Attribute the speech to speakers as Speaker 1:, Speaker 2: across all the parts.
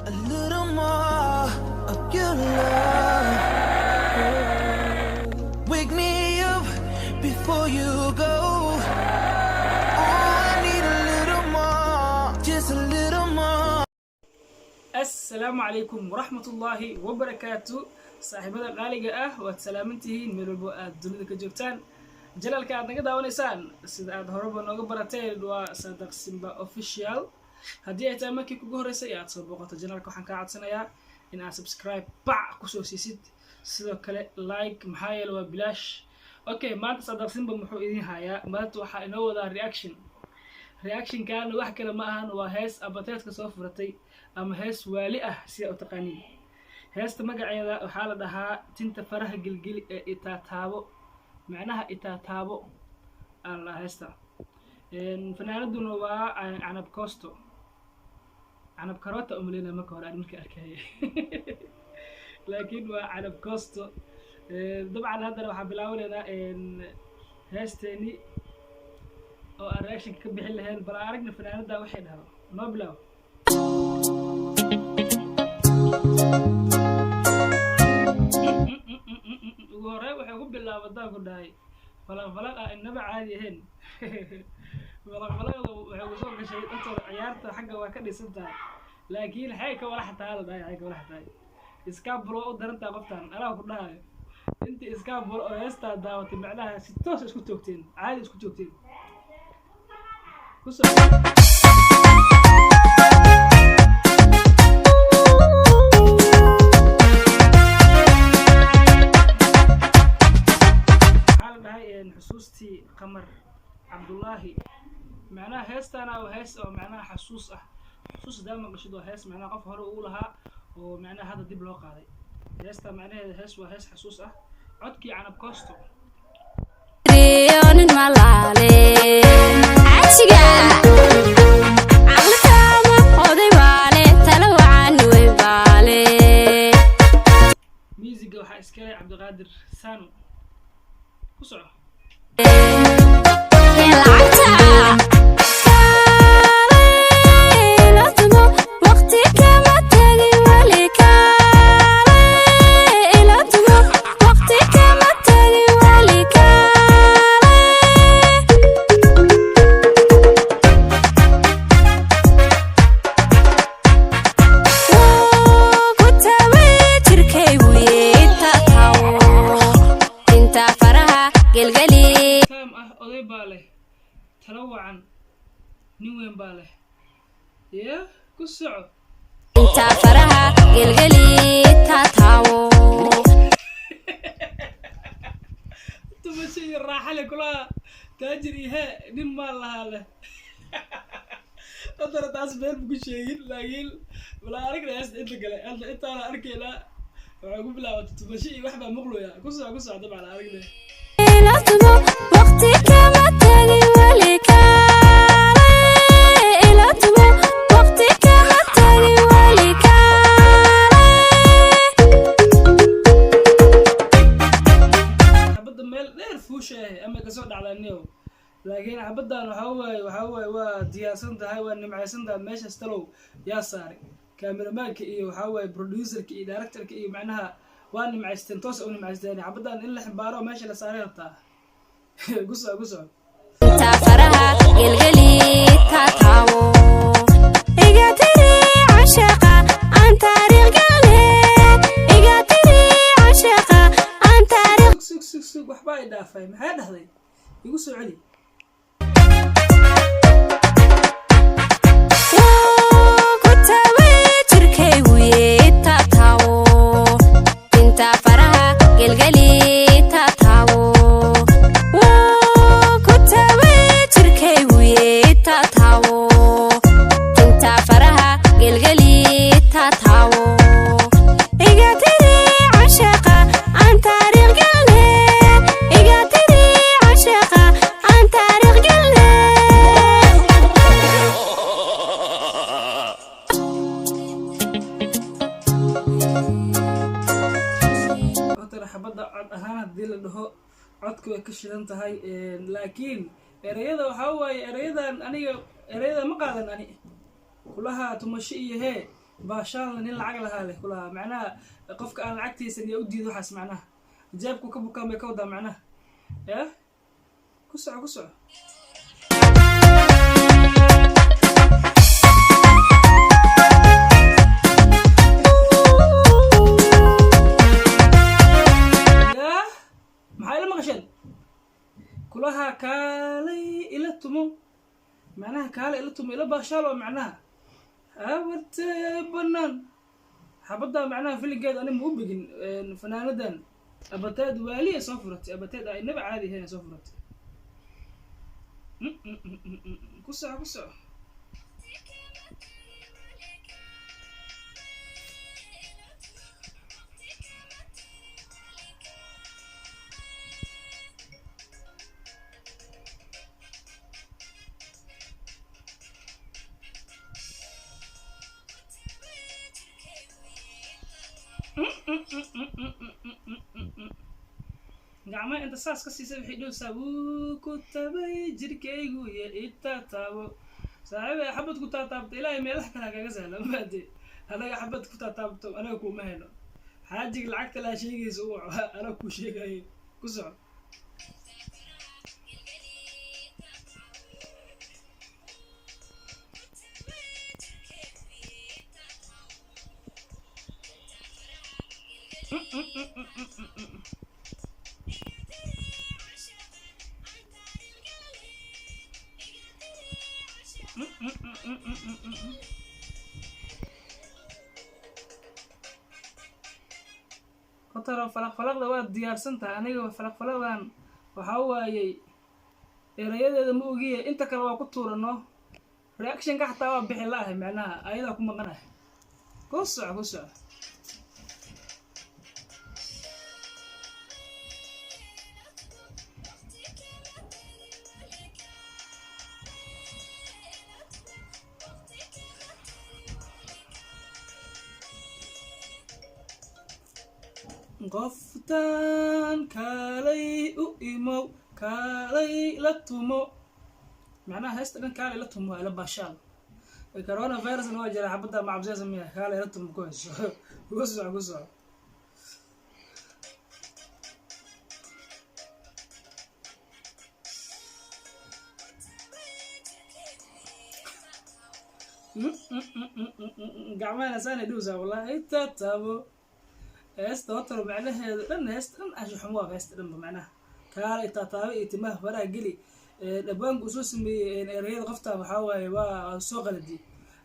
Speaker 1: a little more of your love. Wake me up before you go. Oh, I need a little more, just a little more.
Speaker 2: السلام عليكم ورحمة الله وبركاته. صاحبنا الغالي وسلامتهين من الدنيا كجوتان جلال كاد نقد ونسان سيد هربا نوغ براتيل وصدق سيمبا اوفيشال هدي اي تامكي كوغو هريسا سو بوقتا جلالك waxaan ka codsanayaa in aad subscribe bac ku soo siisid sidoo kale like maxaa yeelay waa bilaash. Okay, maanta صدق سيمبا muxuu idin hayaa maanta waxa inoo wada reaction kan wax kale ma ahan waa hees abateedka soo furatay ama hees waali ah sida u taqaaniin. heesta magaceeda waxaa la dhahaa tinta faraha gilgili ee itaataabo macnaha itaataabo alla heesta fanaanaduna waa canab costo canab karota umleena marka hore markii arkay laakiin waa canab costo dabcan hadda waxa bilaawnayna heesteeni oo aan reaction ka bixin lahayn bal aragna fanaanada waxay dhahaa no bilaaw وراي وحكو بالله بداكو داي فلان انما عادي هن فلان وحكو سو غشاي انت عيارته حقه waa ka dhisantahay laakiin hayka wala xataa la daay hayka wala xataa iska bro u daranta qoftan ana ku dhahay inta iska bro oo heesta daawatay macnaha si toos isku toogteen caadi isku toogteen ku soo حسوستي قمر عبد الله معناها هيستانا وهيس او معناها حسوس حسوس دائما قشدو هيس معناها قف هره اولها ومعناها هذا ديب لو قاداي هيستا معناها هيس وهيس حسوس عدكي عنب كوستو
Speaker 3: ريون الملالي عشقا عقلتاما اودي بالي تلو عني ويبالي
Speaker 2: ميوزيكا وحا اسكالي عبد القادر سانو كسعو تلوعا نوين باله يا كسعو
Speaker 3: انت فرها قلقلي تاتاو
Speaker 2: تمشي الراحة لكلها تاجري ها نما لها له أنت رتاسبين بكشيء لكن ولا أريك ناس أنت قال أنت أنا أريك لا وعقوب لا تمشي واحدة مغلو يا كسعو طبعا أريك ده وقتي كما تاني ولك أما كسود على النيو لكن عبدان وحوي ودياسن ده ونمعسن ده ماشي استلو يا صاري كاميرمان كي وحوي بروديوسر كي دايركتور كي معناها وان معستن توس او معستن عبدان إلا حبارو ماشي لصاري هتا قصة
Speaker 3: تافرها قلقلي تاتاو إيقاتري عشقة عن تاريخ قلبي إيقاتري عشقة عن تاريخ
Speaker 2: سوق وحباي دافاي maxay dhaxday igu soo celi codku way ka shidan tahay laakiin erayada waxa way erayadan aniga erayada ma qaadan ani kulaha tumashi iyo he baashaan nin lacag lahaa leh kulaha macnaha qofka aan lacagtiisan iyo u diido waxaas macnaha jeebku ka bukaan bay ka wadaa macnaha ya ku soco kulaha kaalay ila tumo macnaha kaalay ila tumo ila baashaalo macnaha abartay banaan xabadda macnaha filinkeed ani ma u begin fanaanadan abateed waaliya soo furatay abateed ay naba caadi ahayn soo furatay ku soco gacmaha inta saas ka siisay waxay dhowsaa wuu ku tabay jirkaygu iyo ita taabo saaxiib ay xabad ku taataabto ilaahay meelaha kale kaga sahla maade anaga xabad ku taataabto anaga kuma helo xaajiga lacagta laa sheegaysa u anaga ku sheegayo ku soco qotaro falaqda waa diyaarsan tahay aniga falaqdan waxaa waayey erayadeeda ma ogiye inta kale waa ku tuurano reactionka xataa waa bixi la'ahay macnaha ayadaa ku maqanahay ku soco qoftaan kaalay u imow kaalay la tumo macnaha heesta dhan kaalay la tumo ila baashaal coronavirusna waa jira xabadda macabsiyaasa miya kaalay la tumo ku hesho ku soco gacmahana saanay dhowsaa wallahi ita taabo heesta wataro macnaheedu dhan heesta dhan ashaxumo waa heesta dhanba macnaha kaalay taataabo iyo timaha faraha geli dhabaanku usoo sameeyey erayada qofta waxaa waaye waa soo qaladi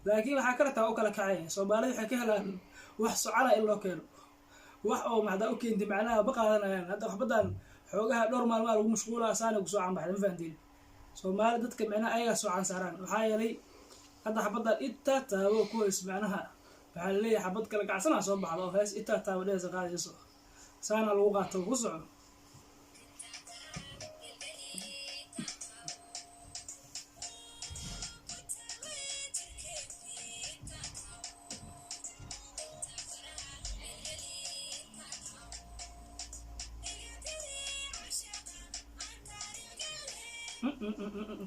Speaker 2: laakiin waxaa kala taa u kala kacay soomaalida waxay ka helaan wax socala in loo keeno wax oo maxdaa u keentay macnaha ba qaadanayaan hadda waxbadan xoogaha dhowr maalmaa lagu mashquulaa saana ku soo canbaxday ma fahantiin soomaali dadka macnaha ayagaa soo cansaaraan waxaa yeelay hadda xabaddan ita taabo ku heys macnaha waxaa laleeyahay xabad kala gacsanaa soo baxda oo hees ita taabo dheheysa qaadayso saana lagu qaato ku soco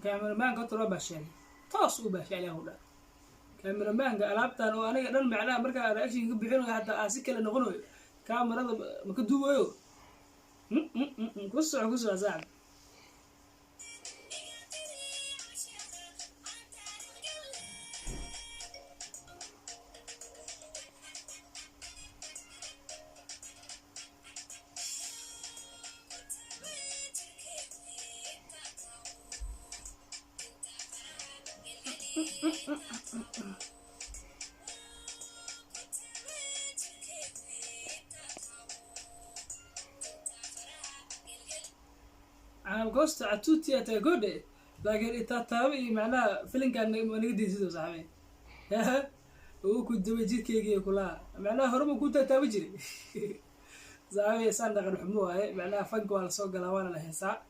Speaker 2: kaameramanka tolo baashaali toos u baashaali ahu dha kaameramanka alaabtan oo aniga dhan macnaha markaa reaction ka bixinayo hataa aa si kale noqonayo kaamarada maka duwayo ku soco saacad أنا قصت عتوتي أتقول لكن إتاتاوي معناه فيلم كان نقدر نسيته صاحبي ها هو كنت بجيت كي كلها معناه هرم كنت أتاوجري صاحبي إنسان دخل حموه معناه فنك ولا سوق لوانا لهسا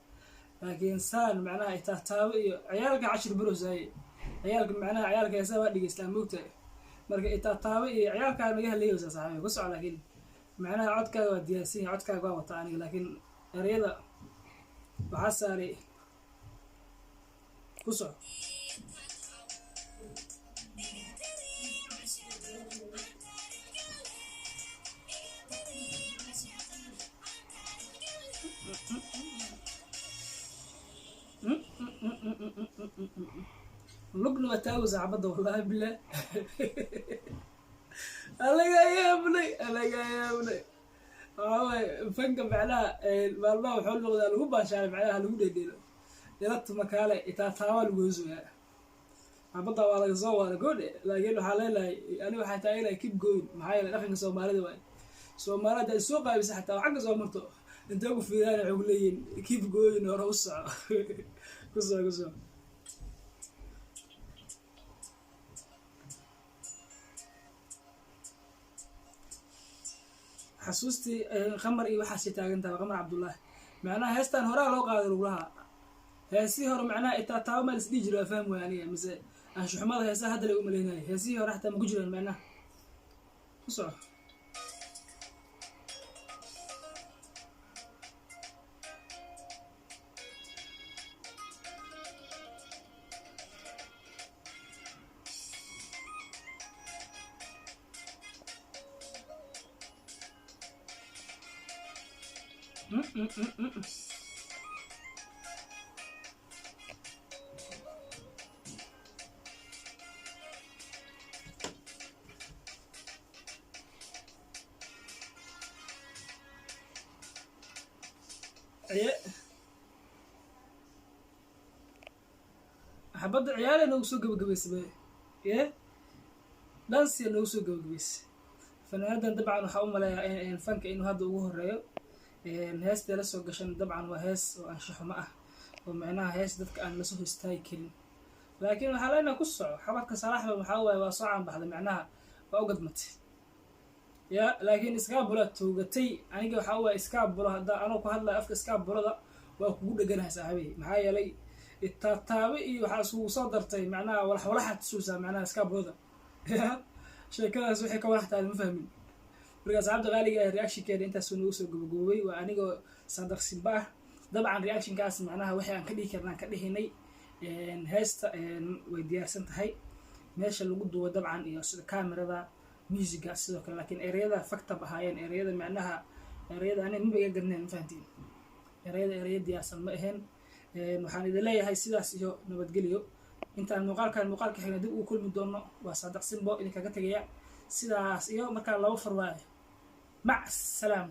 Speaker 2: لكن إنسان معناه إتاتاوي عيالك 10 بروز هاي عيالك معناه عيالك يسوي وادي إسلام موته مركا إتاتاوي عيالك أنا جه ليه صاحبي بس على لكن معناه عدك ودياسي عدك قوة لكن رياضة وحساري كسر لقنا وتاوز عبده والله بالله. أنا يا ابني فنك معناها والله وحول لغة هو باشا معناها لو ديدينو يلت مكاله إتا تاول ويزويا عبده ولا زوا ولا قول لكن حالي أنا وحتى إلى كيب جوين معايا الأخ الصومالي واي صومالي ده السوق بس حتى حق صومرته أنت وقف في أنا عقليين كيب جوين ورا قصة حسوستي خمر إيه وحاسي تاجنتها خمر عبد الله معناها هستان هراء لو قادر لها هسي هر معناها إتا تعمل سديجر فهم يعني مثل شو حماضة هسا هذا اللي أملينا هسي هر حتى مجرى معناها بصراحة حبض عيالي إنه سوق بقبيس بيه إيه دانسي إنه سوق بقبيس فنهادا طبعا وحاول ملا الفنك إنه هذا هو الرأي الهاس ده لسه قشن طبعا وهاس وأنشحه معه ومعناها هاس دتك أن لسه يستايكل لكن حاليا قصة حبك صراحة محاولة وصعب بعد معناها وأوقد مت يا لكن إسكاب ولا توقتي أنا جو حاول إسكاب ولا هذا أنا كهلا أفك إسكاب ولا ده وأقول جنها صاحبي معايا لي التابعي وحاسو صدرتي معناها ولا حولها تسوسها معناها إسكاب ولا يا شيء كذا سوي كواحد على المفهمين مركز عبد غالي رياكشن كده أنت سنوس وجوجوي وأنا جو صدق سباه طبعا رياكشن كاس معناها وحي عن كده كنا كده هني هست وديار سنت هاي ماشي اللي قدوا طبعا iyo sida kamerada music sidoo kale laakiin ereyada fakta bahayeen ereyada macnaha ereyada aan ma baga garneen fahantiin ereyada diyaarsan ma ahayn waxaan idin leeyahay sidaas iyo nabadgelyo intaan muuqaalka xigna dib u kulmi doono waa Saadaq Simbo idin kaga tagaya sidaas iyo marka laba farwaayo mac salaam